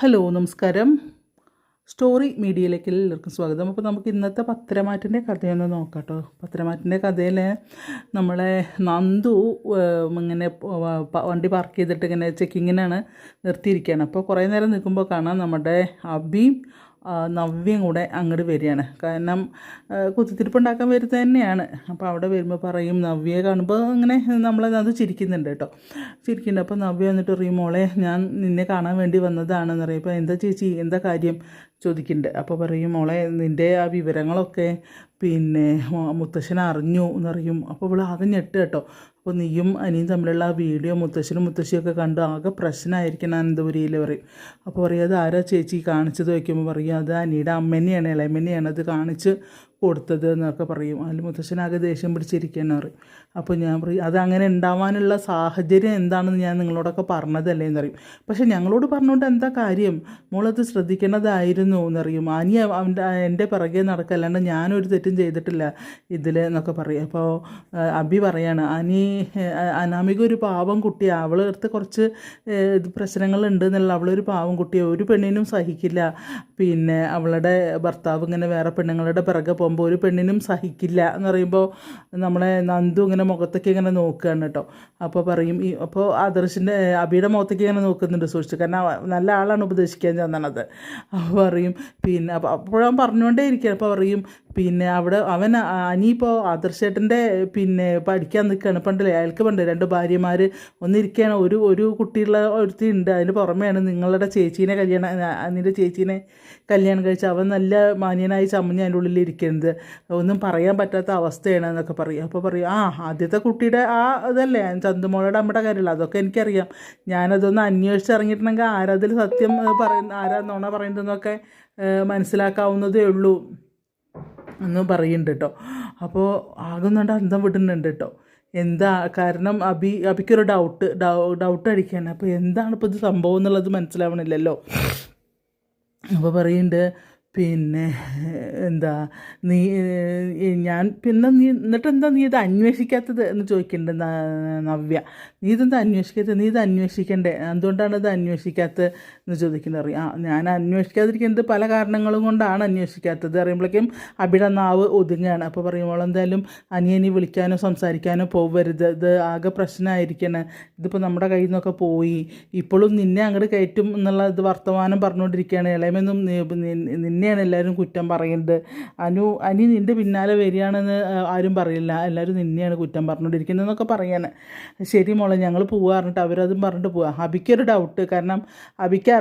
Hello, നമസ്കാരം. Story മീഡിയയിലേക്ക് എല്ലാവർക്കും സ്വാഗതം. അപ്പോൾ നമുക്ക് ഇന്നത്തെ പത്തരമാറ്റിൻ്റെ കഥയൊന്ന് നോക്കാം കേട്ടോ. പത്തരമാറ്റിൻ്റെ കഥയിൽ നമ്മളെ നന്ദു ഇങ്ങനെ വണ്ടി പാർക്ക് ചെയ്തിട്ട് ഇങ്ങനെ ചെക്കിങ്ങിനാണ് നിർത്തിയിരിക്കുകയാണ്. അപ്പോൾ കുറേ നേരം നിൽക്കുമ്പോൾ കാണാം നമ്മുടെ അബിയും നവ്യയും കൂടെ അങ്ങോട്ട് വരികയാണ്. കാരണം കുത്തിത്തിരിപ്പുണ്ടാക്കാൻ വരുന്നത് തന്നെയാണ്. അപ്പോൾ അവിടെ വരുമ്പോൾ പറയും, നവ്യയെ കാണുമ്പോൾ അങ്ങനെ നമ്മളത് ചിരിക്കുന്നുണ്ട് കേട്ടോ. ചിരിക്കുന്നുണ്ട്. അപ്പോൾ നവ്യ വന്നിട്ട് പറയും, മോളെ ഞാൻ നിന്നെ കാണാൻ വേണ്ടി വന്നതാണെന്ന് പറയും. അപ്പോൾ എന്താ ചേച്ചി, എന്താ കാര്യം ചോദിക്കുന്നുണ്ട്. അപ്പോൾ പറയും, മോളെ നിൻ്റെ ആ വിവരങ്ങളൊക്കെ പിന്നെ മുത്തശ്ശൻ അറിഞ്ഞു എന്നറിയും. അപ്പോൾ ഇവിടെ ആകെ ഞെട്ട് കേട്ടോ. അപ്പോൾ നീയും അനിയും തമ്മിലുള്ള ആ വീഡിയോ മുത്തശ്ശനും മുത്തശ്ശിയൊക്കെ കണ്ട് ആകെ പ്രശ്നമായിരിക്കണം അനന്തപുരിയിൽ പറയും. അപ്പോൾ പറയും, അത് ആരാ ചേച്ചി കാണിച്ചത് വയ്ക്കുമ്പോൾ പറയും, അത് അനിയുടെ അമ്മനെയാണ്, ഇളയമ്മനെയാണ് അത് കാണിച്ച് കൊടുത്തത് എന്നൊക്കെ പറയും. അതിൽ മുത്തശ്ശനാകെ ദേഷ്യം പിടിച്ചിരിക്കുകയെന്ന് പറയും. അപ്പോൾ ഞാൻ പറയും, അതങ്ങനെ ഉണ്ടാവാനുള്ള സാഹചര്യം എന്താണെന്ന് ഞാൻ നിങ്ങളോടൊക്കെ പറഞ്ഞതല്ലേ എന്നറിയും. പക്ഷെ ഞങ്ങളോട് പറഞ്ഞുകൊണ്ട് എന്താ കാര്യം, മോളത് ശ്രദ്ധിക്കേണ്ടതായിരുന്നു എന്നറിയും. അനി എൻ്റെ പിറകെ നടക്കല്ലാണ്ട് ഞാനൊരു തെറ്റും ചെയ്തിട്ടില്ല ഇതിൽ എന്നൊക്കെ പറയും. അപ്പോൾ അബി പറയാണ്, അനാമിക ഒരു പാവം കുട്ടിയാണ്, അവളടുത്ത് കുറച്ച് പ്രശ്നങ്ങളുണ്ട് എന്നുള്ള, അവളൊരു പാവം കുട്ടിയാണ്, ഒരു പെണ്ണിനും സഹിക്കില്ല. പിന്നെ അവളുടെ ഭർത്താവ് ഇങ്ങനെ വേറെ പെണ്ണുങ്ങളുടെ പിറകെ പോകുമ്പോൾ ഒരു പെണ്ണിനും സഹിക്കില്ല എന്ന് പറയുമ്പോൾ നമ്മളെ നന്ദു ഇങ്ങനെ മുഖത്തേക്ക് ഇങ്ങനെ നോക്കുകയാണ് കേട്ടോ. അപ്പോൾ പറയും, അപ്പോൾ ആദർശിൻ്റെ അബിയുടെ മുഖത്തേക്ക് ഇങ്ങനെ നോക്കുന്നുണ്ട് സൂക്ഷിച്ചു, കാരണം നല്ല ആളാണ് ഉപദേശിക്കാൻ ചെന്നത്. അപ്പോൾ പറയും, പിന്നെ അപ്പോഴവൻ പറഞ്ഞുകൊണ്ടേ ഇരിക്കുക. അപ്പോൾ പറയും, പിന്നെ അവിടെ അവൻ അനിയിപ്പോൾ ആദർശേട്ടൻ്റെ പിന്നെ പഠിക്കാൻ നിൽക്കുകയാണ്. പണ്ടില്ലേ അയാൾക്ക് പണ്ട് 2 ഭാര്യമാർ ഒന്നിരിക്കുകയാണ്. ഒരു കുട്ടിയുള്ള ഒരുത്തി ഉണ്ട്. അതിന് പുറമെയാണ് നിങ്ങളുടെ ചേച്ചീനെ നിൻ്റെ ചേച്ചീനെ കല്യാണം കഴിച്ച് അവൻ നല്ല മാന്യനായി ചമ്മഞ്ഞ് അതിൻ്റെ ഉള്ളിൽ ഇരിക്കുന്നത്, ഒന്നും പറയാൻ പറ്റാത്ത അവസ്ഥയാണ് എന്നൊക്കെ പറയും. അപ്പോൾ പറയും, ആദ്യത്തെ കുട്ടിയുടെ ആ ഇതല്ലേ ചന്തുമോളുടെ അമ്മയുടെ കാര്യമില്ല, അതൊക്കെ എനിക്കറിയാം, ഞാനതൊന്ന് അന്വേഷിച്ചിറങ്ങിയിട്ടുണ്ടെങ്കിൽ ആരതിൽ സത്യം ആരാ നുണ പറയുന്നതെന്നൊക്കെ മനസ്സിലാക്കാവുന്നതേ ഉള്ളൂ എന്ന് പറയുന്നുണ്ട് കേട്ടോ. അപ്പോൾ ആകുന്നുണ്ട് അന്തം വിടുന്നുണ്ട് കേട്ടോ. എന്താ കാരണം, അബിക്കൊരു ഡൗട്ട് അടിക്കുകയാണ്. അപ്പോൾ എന്താണ് ഇപ്പോൾ ഇത് സംഭവം എന്നുള്ളത് മനസ്സിലാവണില്ലല്ലോ. അപ്പോൾ പറയുന്നുണ്ട്, പിന്നെ എന്താ എന്നിട്ടെന്താ നീ ഇത് അന്വേഷിക്കാത്തത് എന്ന് ചോദിക്കുന്നുണ്ട് നവ്യ. നീ ഇതെന്താ അന്വേഷിക്കാത്തത്, നീ ഇത് അന്വേഷിക്കണ്ടേ, എന്തുകൊണ്ടാണ് ഇത് അന്വേഷിക്കാത്തത് എന്ന് ചോദിക്കുന്നത്. അറിയാം, ഞാൻ അന്വേഷിക്കാതിരിക്കുന്നത് പല കാരണങ്ങളും കൊണ്ടാണ് അന്വേഷിക്കാത്തത് അറിയുമ്പോഴേക്കും അബിയുടെ നാവ് ഒതുങ്ങുകയാണ്. അപ്പോൾ പറയുമ്പോൾ എന്തായാലും അനിയനി വിളിക്കാനോ സംസാരിക്കാനോ പോവരുത്, ഇത് ആകെ പ്രശ്നമായിരിക്കണം, ഇതിപ്പോൾ നമ്മുടെ കയ്യിൽ നിന്നൊക്കെ പോയി, ഇപ്പോഴും നിന്നെ അങ്ങോട്ട് കയറ്റും എന്നുള്ള ഇത് വർത്തമാനം പറഞ്ഞുകൊണ്ടിരിക്കുകയാണ്. ഇളയമെന്നും നിന്നെയാണ് എല്ലാവരും കുറ്റം പറയുന്നത്. അനി നിൻ്റെ പിന്നാലെ വരികയാണെന്ന് ആരും പറയില്ല, എല്ലാവരും നിന്നെയാണ് കുറ്റം പറഞ്ഞുകൊണ്ടിരിക്കുന്നതെന്നൊക്കെ പറയാൻ. ശരി മോളെ, ഞങ്ങൾ പോവാ പറഞ്ഞിട്ട് അവരതും പറഞ്ഞിട്ട് പോവാം. അബിക്കൊരു ഡൗട്ട്, കാരണം അബിക്ക്